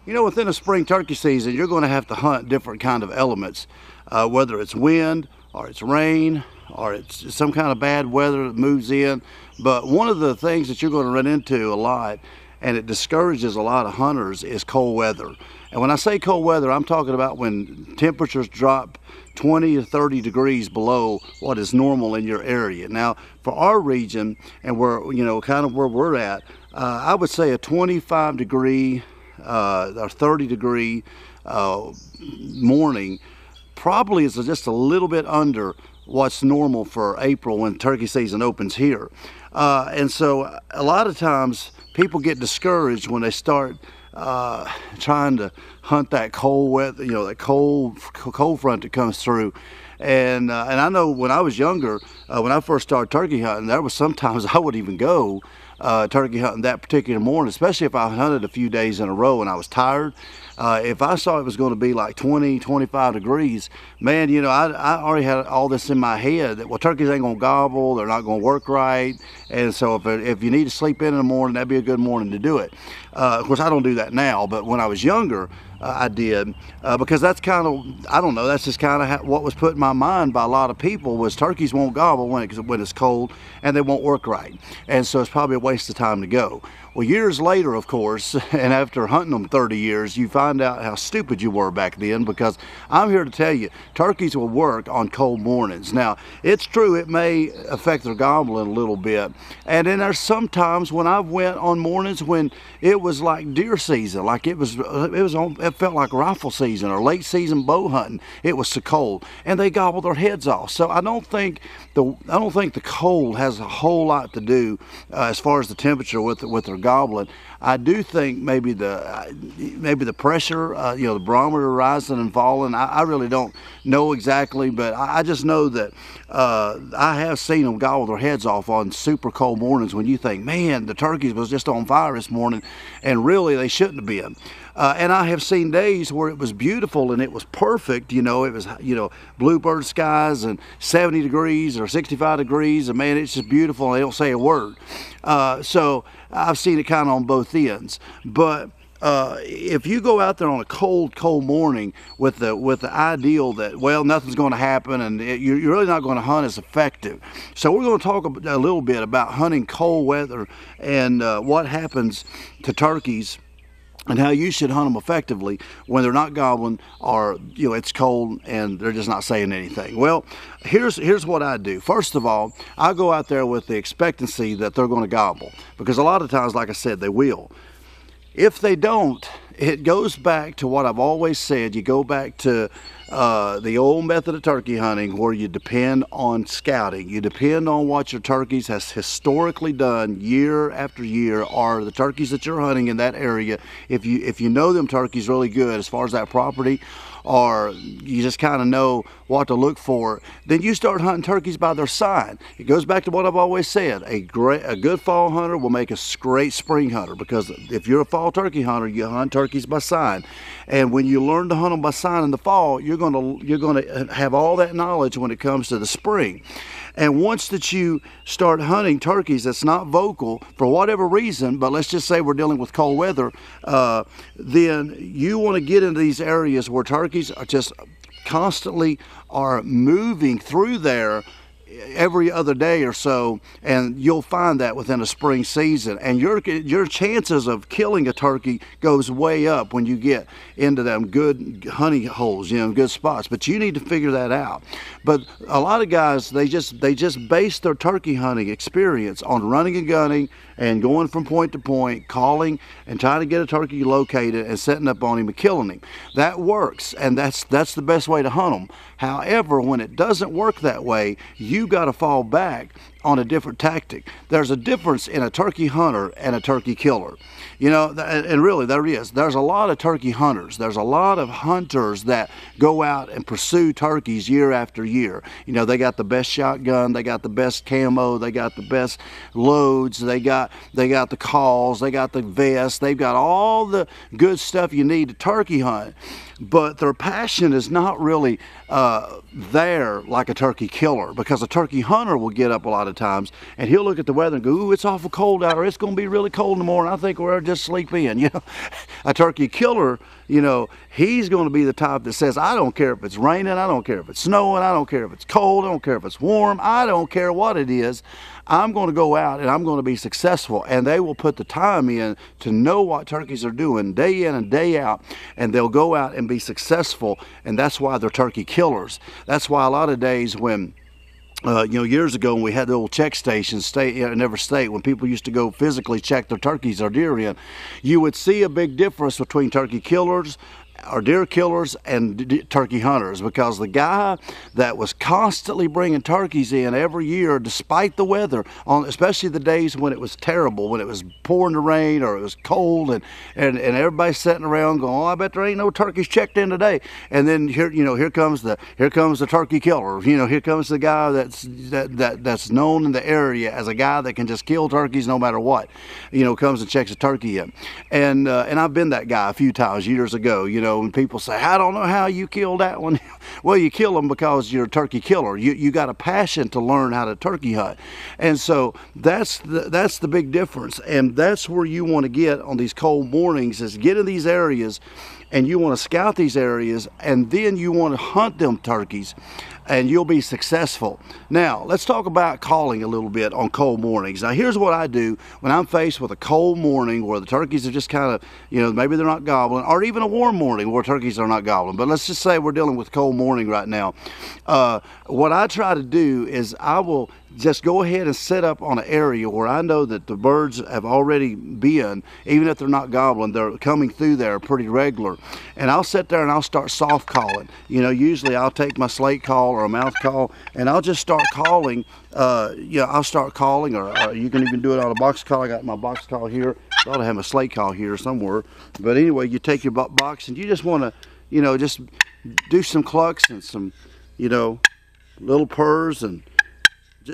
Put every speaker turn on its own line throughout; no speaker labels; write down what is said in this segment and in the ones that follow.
You know, within a spring turkey season, you're going to have to hunt different kind of elements, whether it's wind or it's rain or it's some kind of bad weather that moves in. But one of the things that you're going to run into a lot, and it discourages a lot of hunters, is cold weather. And when I say cold weather, I'm talking about when temperatures drop 20 to 30 degrees below what is normal in your area. Now, for our region, and we're, you know, kind of where we're at, I would say a 25 degree or 30 degree morning probably is just a little bit under what's normal for April when turkey season opens here. And so a lot of times people get discouraged when they start trying to hunt that cold weather, you know, that cold front that comes through. And I know when I was younger, when I first started turkey hunting, there was sometimes I would even go turkey hunting that particular morning, especially if I hunted a few days in a row and I was tired. If I saw it was going to be like 20, 25 degrees, man, you know, I already had all this in my head that, well, turkeys ain't going to gobble, they're not going to work right. And so if you need to sleep in the morning, that'd be a good morning to do it. Of course, I don't do that now, but when I was younger, I did, because that's kind of, I don't know, that's just kind of what was put in my mind by a lot of people, was turkeys won't gobble when it's cold and they won't work right. And so it's probably a waste of time to go. Well, years later, of course, and after hunting them 30 years, you find out how stupid you were back then, because I'm here to tell you, turkeys will work on cold mornings. Now, it's true, it may affect their gobbling a little bit. And then there's sometimes when I've went on mornings when it was like deer season, like it felt like rifle season or late season bow hunting. It was so cold, and they gobbled their heads off. So I don't think the cold has a whole lot to do as far as the temperature with their gobbling. I do think maybe the pressure, you know, the barometer rising and falling. I really don't know exactly, but I just know that I have seen them gobble their heads off on super cold mornings when you think, man, the turkeys was just on fire this morning, and really they shouldn't have been. And I have seen days where it was beautiful and it was perfect, you know, it was, you know, bluebird skies and 70 degrees or 65 degrees, and man, it's just beautiful, and they don't say a word. So I've seen it kind of on both ends. But if you go out there on a cold morning with the ideal that, well, nothing's going to happen and you're really not going to hunt as effective. So we're going to talk a little bit about hunting cold weather and what happens to turkeys and how you should hunt them effectively when they're not gobbling, or, you know, it's cold and they're just not saying anything. Well, here's what I do. First of all, I go out there with the expectancy that they're going to gobble, because a lot of times, like I said, they will. If they don't, it goes back to what I've always said. You go back to the old method of turkey hunting, where you depend on scouting. You depend on what your turkeys has historically done year after year, or the turkeys that you're hunting in that area. If you know them turkeys really good as far as that property, or you just kind of know what to look for, then you start hunting turkeys by their sign. It goes back to what I've always said. A good fall hunter will make a great spring hunter, because if you're a fall turkey hunter, you hunt turkeys by sign. And when you learn to hunt them by sign in the fall, you're going to have all that knowledge when it comes to the spring. And once that you start hunting turkeys that's not vocal for whatever reason, but let's just say we're dealing with cold weather, then you want to get into these areas where turkeys are just constantly are moving through there every other day or so, and you'll find that within a spring season, and your chances of killing a turkey goes way up when you get into them good honey holes, you know, good spots. But you need to figure that out. But a lot of guys, they just base their turkey hunting experience on running and gunning and going from point to point, calling and trying to get a turkey located and setting up on him and killing him. That works, and that's the best way to hunt them. However, when it doesn't work that way, you got to fall back on a different tactic. There's a difference in a turkey hunter and a turkey killer. You know, and really there is. There's a lot of turkey hunters. There's a lot of hunters that go out and pursue turkeys year after year. You know, they got the best shotgun, they got the best camo, they got the best loads, they got the calls, they got the vest, they've got all the good stuff you need to turkey hunt. But their passion is not really there like a turkey killer, because a turkey hunter will get up a lot of of times, and he'll look at the weather and go, ooh, it's awful cold out, or it's going to be really cold in the morning. I think we'll just sleep in. You know, a turkey killer, you know, he's going to be the type that says, I don't care if it's raining, I don't care if it's snowing, I don't care if it's cold, I don't care if it's warm, I don't care what it is. I'm going to go out and I'm going to be successful. And they will put the time in to know what turkeys are doing day in and day out, and they'll go out and be successful, and that's why they're turkey killers. That's why a lot of days when you know, years ago when we had the old check stations in every state, when people used to go physically check their turkeys or deer in, you would see a big difference between turkey killers or deer killers and turkey hunters, because the guy that was constantly bringing turkeys in every year despite the weather, especially the days when it was terrible, when it was pouring the rain or it was cold, and everybody's sitting around going, oh, I bet there ain't no turkeys checked in today. And then here, you know, here comes the turkey killer. You know, here comes the guy that's known in the area as a guy that can just kill turkeys no matter what. You know, comes and checks a turkey in. And I've been that guy a few times years ago. You know, when people say, I don't know how you killed that one. Well, you kill them because you're a turkey killer. You got a passion to learn how to turkey hunt. And so that's the big difference. And that's where you want to get on these cold mornings, is get in these areas, and you want to scout these areas, and then you want to hunt them turkeys, and you'll be successful. Now, let's talk about calling a little bit on cold mornings. Now, here's what I do when I'm faced with a cold morning where the turkeys are just kind of, you know, maybe they're not gobbling, or even a warm morning where turkeys are not gobbling. But let's just say we're dealing with cold morning right now. What I try to do is I will just go ahead and set up on an area where I know that the birds have already been, even if they're not gobbling, they're coming through there pretty regular. And I'll sit there and I'll start soft calling. You know, usually I'll take my slate call or a mouth call, and I'll just start calling. I'll start calling, or you can even do it on a box call. I got my box call here. I ought to have a slate call here somewhere. But anyway, you take your box and you just want to, you know, just do some clucks and some, you know, little purrs and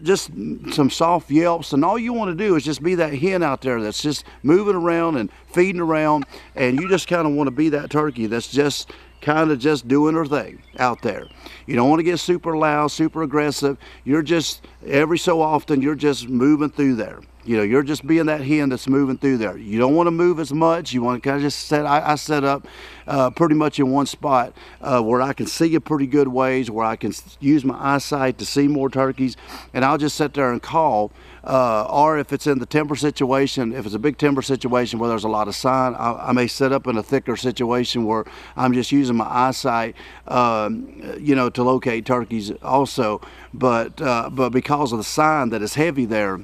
just some soft yelps, and all you want to do is just be that hen out there that's just moving around and feeding around, and you just kind of want to be that turkey that's just kind of just doing her thing out there. You don't want to get super loud, super aggressive. You're just, every so often, you're just moving through there. You know, you're just being that hen that's moving through there. You don't want to move as much. You want to kind of just set, I set up pretty much in one spot where I can see a pretty good ways, where I can use my eyesight to see more turkeys, and I'll just sit there and call. Or if it's in the timber situation, if it's a big timber situation where there's a lot of sign, I may set up in a thicker situation where I'm just using my eyesight, you know, to locate turkeys also. But because of the sign that is heavy there,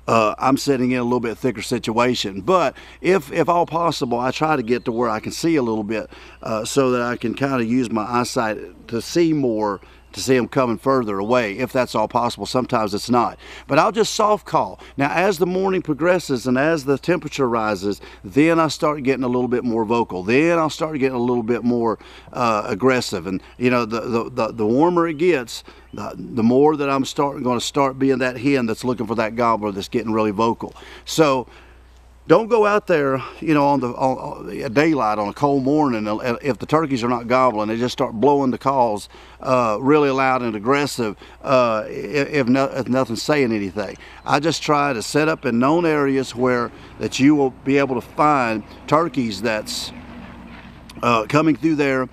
I'm sitting in a little bit thicker situation. But if all possible, I try to get to where I can see a little bit so that I can kind of use my eyesight to see more, to see them coming further away, if that's all possible. Sometimes it's not. But I'll just soft call. Now, as the morning progresses and as the temperature rises, then I start getting a little bit more vocal. Then I'll start getting a little bit more aggressive. And, you know, the warmer it gets, the more that I'm going to start being that hen that's looking for that gobbler that's getting really vocal. So don't go out there, you know, on daylight on a cold morning. If the turkeys are not gobbling, they just start blowing the calls really loud and aggressive if nothing's saying anything. I just try to set up in known areas where that you will be able to find turkeys that's coming through there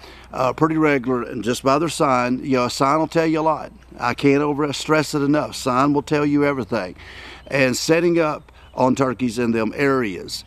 pretty regular, and just by their sign. You know, a sign will tell you a lot. I can't over stress it enough. Sign will tell you everything. And setting up on turkeys in them areas.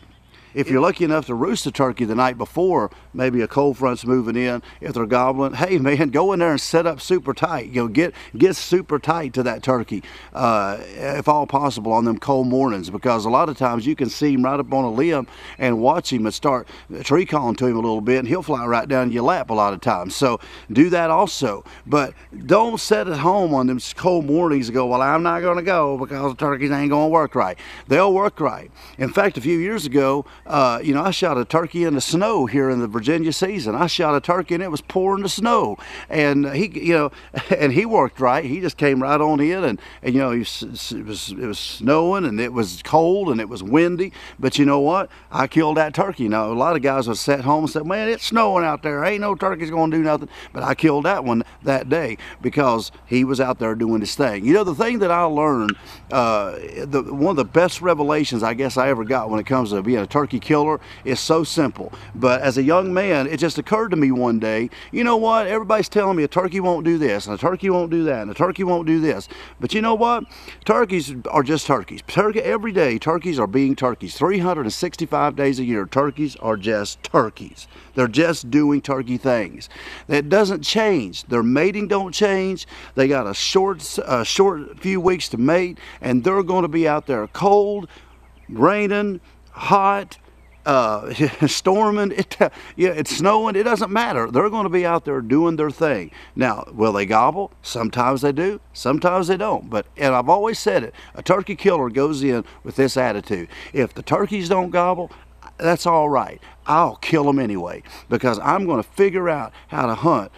If you're lucky enough to roost a turkey the night before, maybe a cold front's moving in, if they're gobbling, hey man, go in there and set up super tight. You know, get super tight to that turkey, if all possible, on them cold mornings, because a lot of times you can see him right up on a limb and watch him and start tree calling to him a little bit, and he'll fly right down in your lap a lot of times. So do that also. But don't sit at home on them cold mornings and go, well, I'm not going to go because the turkeys ain't going to work right. They'll work right. In fact, a few years ago, You know, I shot a turkey in the snow here in the Virginia season. I shot a turkey and it was pouring the snow, and he worked right. He just came right on in, and you know, it was snowing and it was cold and it was windy. But you know what? I killed that turkey. Now a lot of guys would sit home and say, "Man, it's snowing out there. Ain't no turkey's going to do nothing." But I killed that one that day because he was out there doing his thing. You know, the thing that I learned, one of the best revelations I guess I ever got when it comes to being a turkey killer is so simple. But as a young man, it just occurred to me one day, you know what? Everybody's telling me a turkey won't do this, and a turkey won't do that, and a turkey won't do this. But you know what? Turkeys are just turkeys. Every day, turkeys are being turkeys. 365 days a year, turkeys are just turkeys. They're just doing turkey things. That doesn't change. Their mating don't change. They got a short few weeks to mate, and they're going to be out there cold, raining, hot, storming, it's snowing. It doesn't matter. They're going to be out there doing their thing. Now, will they gobble? Sometimes they do. Sometimes they don't. And I've always said it, a turkey killer goes in with this attitude. If the turkeys don't gobble, that's all right. I'll kill them anyway, because I'm going to figure out how to hunt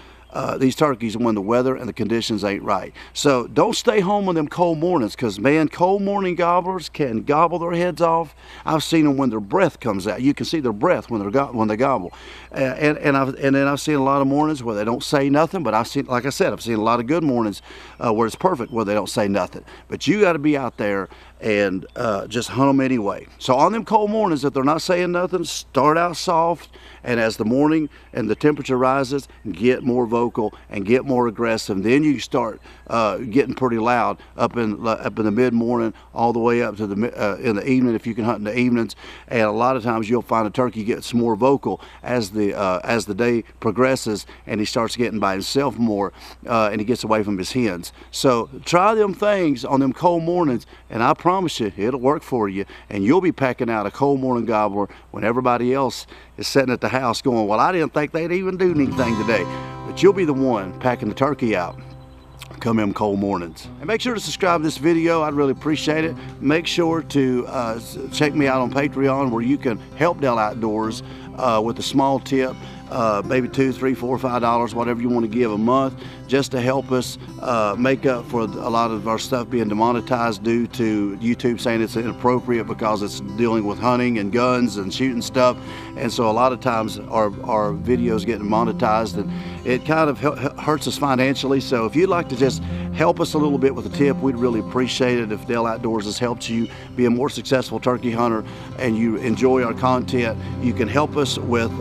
these turkeys when the weather and the conditions ain't right. So don't stay home on them cold mornings, because man, cold morning gobblers can gobble their heads off. I've seen them when their breath comes out. You can see their breath when they gobble. And then I've seen a lot of mornings where they don't say nothing. But I've seen, like I said, I've seen a lot of good mornings where it's perfect, where they don't say nothing. But you got to be out there and just hunt them anyway. So on them cold mornings, if they're not saying nothing, start out soft, and as the morning and the temperature rises, get more vocal and get more aggressive. Then you start getting pretty loud up in the mid-morning, all the way up to in the evening, if you can hunt in the evenings. And a lot of times you'll find a turkey gets more vocal as the day progresses, and he starts getting by himself more, and he gets away from his hens. So try them things on them cold mornings, and I promise you it'll work for you, and you'll be packing out a cold morning gobbler when everybody else is sitting at the house going, "Well, I didn't think they'd even do anything today." But you'll be the one packing the turkey out come them cold mornings. And make sure to subscribe to this video. I'd really appreciate it. Make sure to check me out on Pateron, where you can help Dale Outdoors with a small tip, maybe $2, $3, $4, $5, whatever you want to give a month, just to help us make up for a lot of our stuff being demonetized due to YouTube saying it's inappropriate because it's dealing with hunting and guns and shooting stuff. And so a lot of times our videos get demonetized, and it kind of hurts us financially. So if you'd like to just help us a little bit with a tip, we'd really appreciate it. If Dale Outdoors has helped you be a more successful turkey hunter and you enjoy our content, you can help us with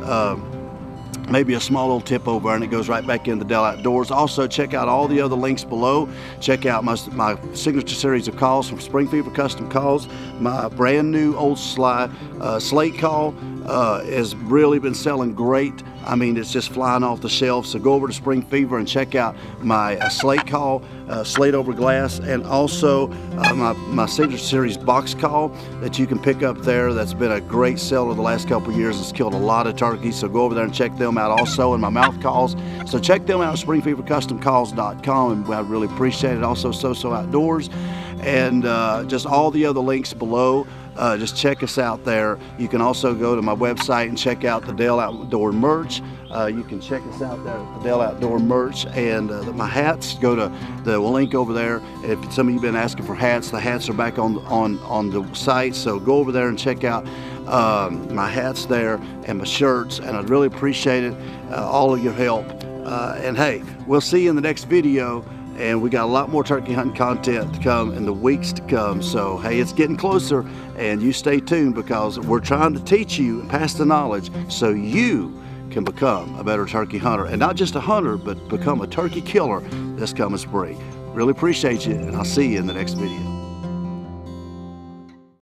maybe a small little tip over, and it goes right back into Dale Outdoors. Also, check out all the other links below. Check out my signature series of calls from Spring Fever Custom Calls. My brand new old slate call has really been selling great. I mean, it's just flying off the shelf. So go over to Spring Fever and check out my slate call, slate over glass, and also my signature series box call that you can pick up there. That's been a great seller the last couple of years. It's killed a lot of turkeys. So go over there and check them out also, and my mouth calls. So check them out at springfevercustomcalls.com, and I'd really appreciate it. Also, SOSO Outdoors, and just all the other links below. Just check us out there. You can also go to my website and check out the Dale Outdoor merch. You can check us out there at the Dale Outdoor merch, and my hats. Go to the link over there. If some of you have been asking for hats, the hats are back on the site. So go over there and check out my hats there and my shirts, and I'd really appreciate it, all of your help. And hey, we'll see you in the next video. And we got a lot more turkey hunting content to come in the weeks to come. So hey, it's getting closer, and you stay tuned, because we're trying to teach you and pass the knowledge so you can become a better turkey hunter, and not just a hunter, but become a turkey killer this coming spring. Really appreciate you, and I'll see you in the next video.